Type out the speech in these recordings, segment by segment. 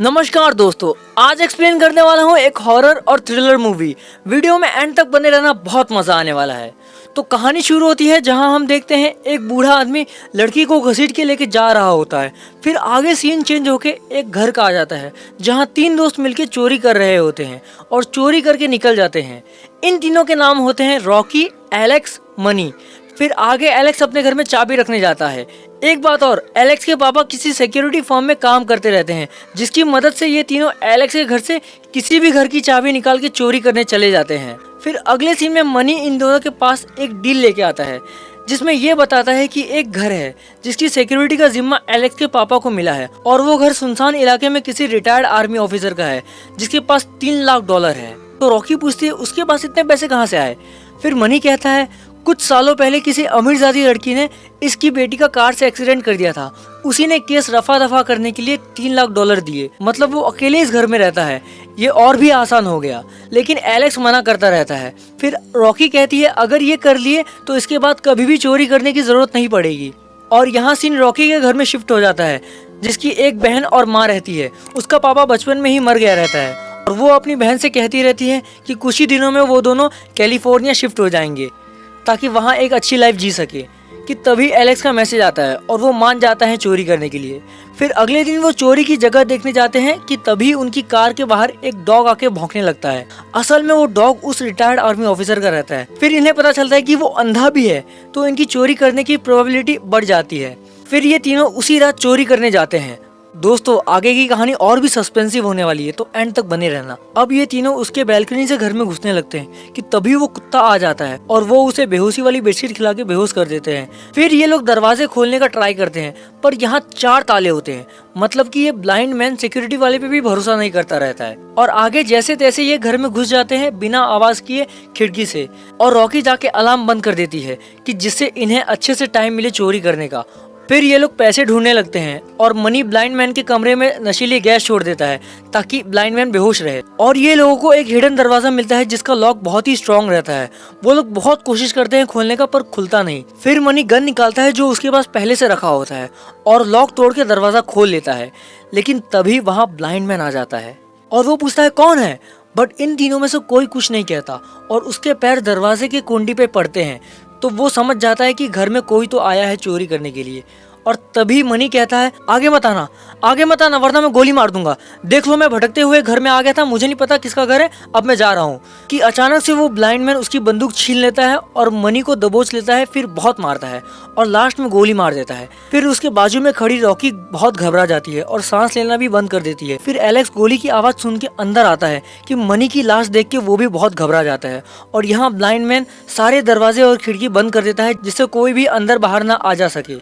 नमस्कार दोस्तों, आज एक्सप्लेन करने वाला हूँ एक हॉरर और थ्रिलर मूवी। वीडियो में एंड तक बने रहना, बहुत मजा आने वाला है। तो कहानी शुरू होती है जहाँ हम देखते हैं एक बूढ़ा आदमी लड़की को घसीट के लेके जा रहा होता है। फिर आगे सीन चेंज होके एक घर का आ जाता है जहाँ तीन दोस्त मिलके चोरी कर रहे होते हैं और चोरी करके निकल जाते हैं। इन तीनों के नाम होते हैं रॉकी, एलेक्स, मनी। फिर आगे एलेक्स अपने घर में चाबी रखने जाता है। एक बात और, एलेक्स के पापा किसी सिक्योरिटी फर्म में काम करते रहते हैं, जिसकी मदद से ये तीनों एलेक्स के घर से किसी भी घर की चाबी निकाल के चोरी करने चले जाते हैं। फिर अगले सीन में मनी इन दोनों के पास एक डील लेके आता है जिसमें ये बताता है कि एक घर है जिसकी सिक्योरिटी का जिम्मा एलेक्स के पापा को मिला है और वो घर सुनसान इलाके में किसी रिटायर्ड आर्मी ऑफिसर का है जिसके पास $3 लाख है। तो रॉकी पूछती है उसके पास इतने पैसे कहाँ से आए। फिर मनी कहता है कुछ सालों पहले किसी अमीरजादी लड़की ने इसकी बेटी का कार से एक्सीडेंट कर दिया था। उसी ने केस रफा दफा करने के लिए $3 लाख दिए। मतलब वो अकेले इस घर में रहता है, ये और भी आसान हो गया। लेकिन एलेक्स मना करता रहता है। फिर रॉकी कहती है अगर ये कर लिए तो इसके बाद कभी भी चोरी करने की जरूरत नहीं पड़ेगी। और यहाँ सीन रॉकी के घर में शिफ्ट हो जाता है जिसकी एक बहन और माँ रहती है। उसका पापा बचपन में ही मर गया रहता है और वो अपनी बहन से कहती रहती है कि कुछ ही दिनों में वो दोनों कैलिफोर्निया शिफ्ट हो जाएंगे ताकि वहाँ एक अच्छी लाइफ जी सके। कि तभी एलेक्स का मैसेज आता है और वो मान जाता है चोरी करने के लिए। फिर अगले दिन वो चोरी की जगह देखने जाते हैं कि तभी उनकी कार के बाहर एक डॉग आके भौंकने लगता है। असल में वो डॉग उस रिटायर्ड आर्मी ऑफिसर का रहता है। फिर इन्हें पता चलता है कि वो अंधा भी है, तो इनकी चोरी करने की प्रोबेबिलिटी बढ़ जाती है। फिर ये तीनों उसी रात चोरी करने जाते हैं। दोस्तों आगे की कहानी और भी सस्पेंसिव होने वाली है, तो एंड तक बने रहना। अब ये तीनों उसके बैल्कनी से घर में घुसने लगते हैं कि तभी वो कुत्ता आ जाता है और वो उसे बेहोशी वाली बेडशीट खिला के बेहोश कर देते हैं। फिर ये लोग दरवाजे खोलने का ट्राई करते हैं पर यहाँ 4 ताले होते हैं। मतलब कि ये ब्लाइंड मैन सिक्योरिटी वाले पे भी भरोसा नहीं करता रहता है। और आगे जैसे तैसे ये घर में घुस जाते हैं बिना आवाज किए खिड़की से। और रॉकी जाके अलार्म बंद कर देती है कि जिससे इन्हें अच्छे से टाइम मिले चोरी करने का। फिर ये लोग पैसे ढूंढने लगते हैं और मनी ब्लाइंड मैन के कमरे में नशीली गैस छोड़ देता है ताकि ब्लाइंड मैन बेहोश रहे। और ये लोगों को एक हिडन दरवाजा मिलता है जिसका लॉक बहुत ही स्ट्रॉन्ग रहता है। वो लोग बहुत कोशिश करते हैं खोलने का पर खुलता नहीं। फिर मनी गन निकालता है जो उसके पास पहले से रखा होता है और लॉक तोड़ के दरवाजा खोल लेता है। लेकिन तभी वहाँ ब्लाइंड मैन आ जाता है और वो पूछता है कौन है, बट इन तीनों में से कोई कुछ नहीं कहता और उसके पैर दरवाजे की कुंडी पे पड़ते हैं। तो वो समझ जाता है कि घर में कोई तो आया है चोरी करने के लिए। और तभी मनी कहता है आगे मत आना वरना मैं गोली मार दूंगा। देख लो मैं भटकते हुए घर में आ गया था, मुझे नहीं पता किसका घर है, अब मैं जा रहा हूँ। कि अचानक से वो ब्लाइंड मैन उसकी बंदूक छीन लेता है और मनी को दबोच लेता है। फिर बहुत मारता है और लास्ट में गोली मार देता है। फिर उसके बाजू में खड़ी रॉकी बहुत घबरा जाती है और सांस लेना भी बंद कर देती है। फिर एलेक्स गोली की आवाज सुन के अंदर आता है कि मनी की लाश देख के वो भी बहुत घबरा जाता है। और यहाँ ब्लाइंड मैन सारे दरवाजे और खिड़की बंद कर देता है जिससे कोई भी अंदर बाहर ना आ जा सके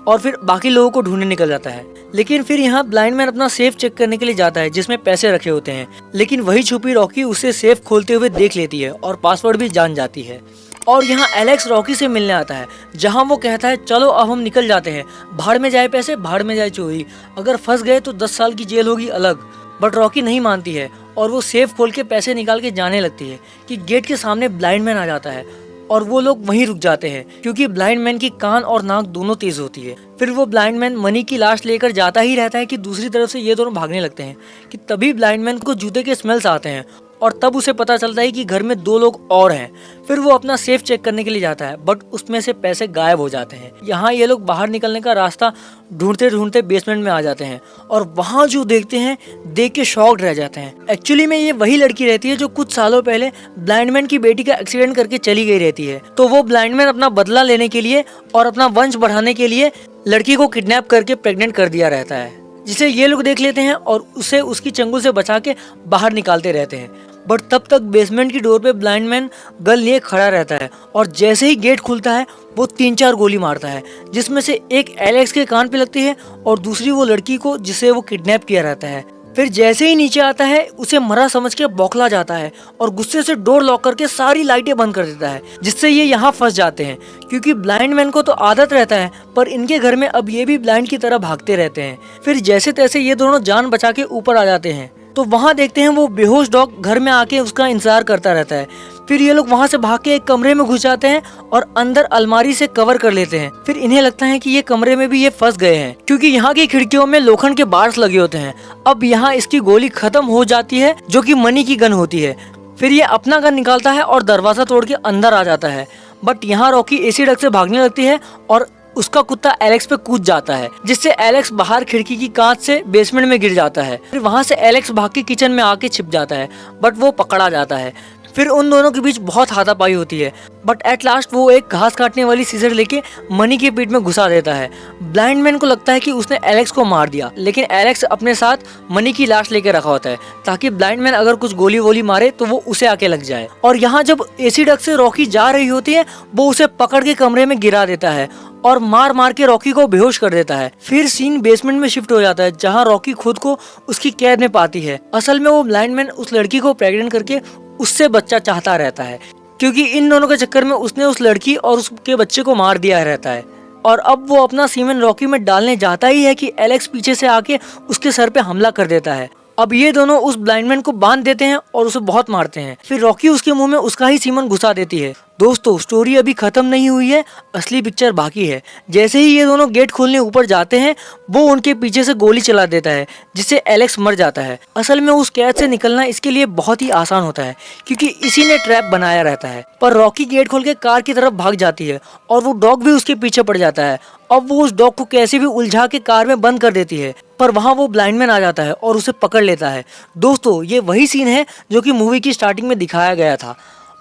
और फिर बाकी लोगों को ढूंढने निकल जाता है। लेकिन फिर यहाँ ब्लाइंड मैन अपना सेफ चेक करने के लिए जाता है जिसमें पैसे रखे होते हैं। लेकिन वही छुपी रॉकी उसे सेफ खोलते हुए देख लेती है और पासवर्ड भी जान जाती है। और यहाँ एलेक्स रॉकी से मिलने आता है जहाँ वो कहता है चलो अब हम निकल जाते हैं, भाड़ में जाए पैसे, भाड़ में जाए चोरी, अगर फंस गए तो 10 साल की जेल होगी अलग। बट रॉकी नहीं मानती है और वो सेफ खोल के पैसे निकाल के जाने लगती है कि गेट के सामने ब्लाइंड मैन आ जाता है और वो लोग वहीं रुक जाते हैं क्योंकि ब्लाइंड मैन की कान और नाक दोनों तेज होती है। फिर वो ब्लाइंड मैन मनी की लाश लेकर जाता ही रहता है कि दूसरी तरफ से ये दोनों भागने लगते हैं कि तभी ब्लाइंड मैन को जूते के स्मेल्स आते हैं और तब उसे पता चलता है कि घर में 2 लोग और हैं। फिर वो अपना सेफ चेक करने के लिए जाता है बट उसमें से पैसे गायब हो जाते हैं। यहाँ ये लोग बाहर निकलने का रास्ता ढूंढते ढूंढते बेसमेंट में आ जाते हैं और वहाँ जो देखते हैं देख के शॉक्ड रह जाते हैं। एक्चुअली में ये वही लड़की रहती है जो कुछ सालों पहले ब्लाइंड मैन की बेटी का एक्सीडेंट करके चली गई रहती है। तो वो ब्लाइंड मैन अपना बदला लेने के लिए और अपना वंश बढ़ाने के लिए लड़की को किडनैप करके प्रेग्नेंट कर दिया रहता है, जिसे ये लोग देख लेते हैं और उसे उसकी चंगुल से बचा के बाहर निकालते रहते हैं। बट तब तक बेसमेंट की डोर पे ब्लाइंड मैन गन लिए खड़ा रहता है और जैसे ही गेट खुलता है वो 3-4 गोली मारता है जिसमें से एक एलेक्स के कान पे लगती है और दूसरी वो लड़की को जिसे वो किडनैप किया रहता है। फिर जैसे ही नीचे आता है उसे मरा समझ के बौखला जाता है और गुस्से से डोर लॉक करके सारी लाइटें बंद कर देता है जिससे ये यहाँ फंस जाते हैं क्योंकि ब्लाइंड मैन को तो आदत रहता है पर इनके घर में अब ये भी ब्लाइंड की तरह भागते रहते हैं। फिर जैसे तैसे ये दोनों जान बचा के ऊपर आ जाते हैं तो वहाँ देखते हैं वो बेहोश डॉग घर में आके उसका इंतजार करता रहता है। फिर ये लोग वहाँ से भाग के एक कमरे में घुस जाते हैं और अंदर अलमारी से कवर कर लेते हैं। फिर इन्हें लगता है कि ये कमरे में भी ये फंस गए हैं, क्योंकि यहाँ की खिड़कियों में लोखंड के बार्स लगे होते हैं। अब यहाँ इसकी गोली खत्म हो जाती है जो कि मनी की गन होती है। फिर ये अपना गन निकालता है और दरवाजा तोड़ के अंदर आ जाता है। बट यहाँ रॉकी एसी डक से भागने लगती है और उसका कुत्ता एलेक्स पे कूद जाता है, जिससे एलेक्स बाहर खिड़की की कांच से बेसमेंट में गिर जाता है। फिर वहां से एलेक्स भाग के किचन में आके छिप जाता है, बट वो पकड़ा जाता है। फिर उन दोनों के बीच बहुत हाथापाई होती है, बट एट लास्ट वो एक घास काटने वाली सीजर लेके मनी के पीठ में घुसा देता है। ब्लाइंड मैन को लगता है कि उसने एलेक्स को मार दिया, लेकिन एलेक्स अपने साथ मनी की लाश लेके रखा होता है ताकि ब्लाइंड मैन अगर कुछ गोली वोली मारे तो वो उसे आके लग जाए। और यहाँ जब एसी डक से रॉकी जा रही होती है, वो उसे पकड़ के कमरे में गिरा देता है और मार मार के रॉकी को बेहोश कर देता है। फिर सीन बेसमेंट में शिफ्ट हो जाता है, जहाँ रॉकी खुद को उसकी कैद में पाती है। असल में वो ब्लाइंड मैन उस लड़की को प्रेग्नेंट करके उससे बच्चा चाहता रहता है, क्योंकि इन दोनों के चक्कर में उसने उस लड़की और उसके बच्चे को मार दिया रहता है। और अब वो अपना सीमेन रॉकी में डालने जाता ही है कि एलेक्स पीछे से आके उसके सर पे हमला कर देता है। अब ये दोनों उस ब्लाइंड मैन को बांध देते हैं और उसे बहुत मारते हैं। फिर रॉकी उसके मुंह में उसका ही सीमन घुसा देती है। दोस्तों, स्टोरी अभी खत्म नहीं हुई है, असली पिक्चर बाकी है। जैसे ही ये दोनों गेट खोलने ऊपर जाते हैं, वो उनके पीछे से गोली चला देता है, जिससे एलेक्स मर जाता है। असल में उस कैद से निकलना इसके लिए बहुत ही आसान होता है, क्योंकि इसी ने ट्रैप बनाया रहता है। पर रॉकी गेट खोल के कार की तरफ भाग जाती है और वो डॉग भी उसके पीछे पड़ जाता है। अब वो उस डॉग को कैसे भी उलझा के कार में बंद कर देती है, पर वहाँ वो ब्लाइंड मैन आ जाता है और उसे पकड़ लेता है। दोस्तों, ये वही सीन है जो कि मूवी की स्टार्टिंग में दिखाया गया था,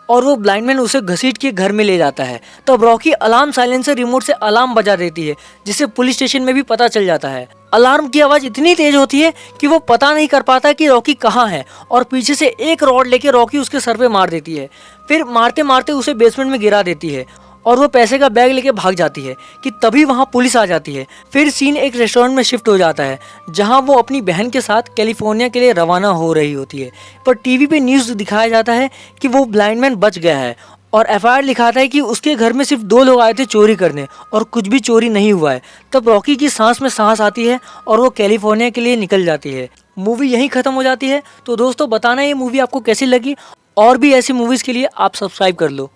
और वो ब्लाइंड मैन उसे घसीट के घर में ले जाता है। तब रॉकी अलार्म साइलेंसर रिमोट से अलार्म बजा देती है, जिससे पुलिस स्टेशन में भी पता चल जाता है। अलार्म की आवाज़ इतनी तेज होती है कि वो पता नहीं कर पाता कि रॉकी कहाँ है, और पीछे से एक रॉड लेके रॉकी उसके सर पे मार देती है। फिर मारते मारते उसे बेसमेंट में गिरा देती है और वो पैसे का बैग लेके भाग जाती है कि तभी वहाँ पुलिस आ जाती है। फिर सीन एक रेस्टोरेंट में शिफ्ट हो जाता है, जहाँ वो अपनी बहन के साथ कैलिफोर्निया के लिए रवाना हो रही होती है। पर टीवी पे न्यूज़ दिखाया जाता है कि वो ब्लाइंड मैन बच गया है, और एफआईआर लिखाता है कि उसके घर में सिर्फ 2 लोग आए थे चोरी करने और कुछ भी चोरी नहीं हुआ है। तब रॉकी की सांस में सांस आती है और वो कैलिफोर्निया के लिए निकल जाती है। मूवी यहीं ख़त्म हो जाती है। तो दोस्तों, बताना ये मूवी आपको कैसी लगी, और भी ऐसी मूवीज़ के लिए आप सब्सक्राइब कर लो।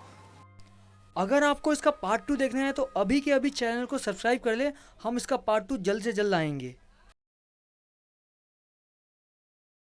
अगर आपको इसका पार्ट 2 देखना है तो अभी के अभी चैनल को सब्सक्राइब कर ले, हम इसका पार्ट 2 जल्द से जल्द लाएंगे।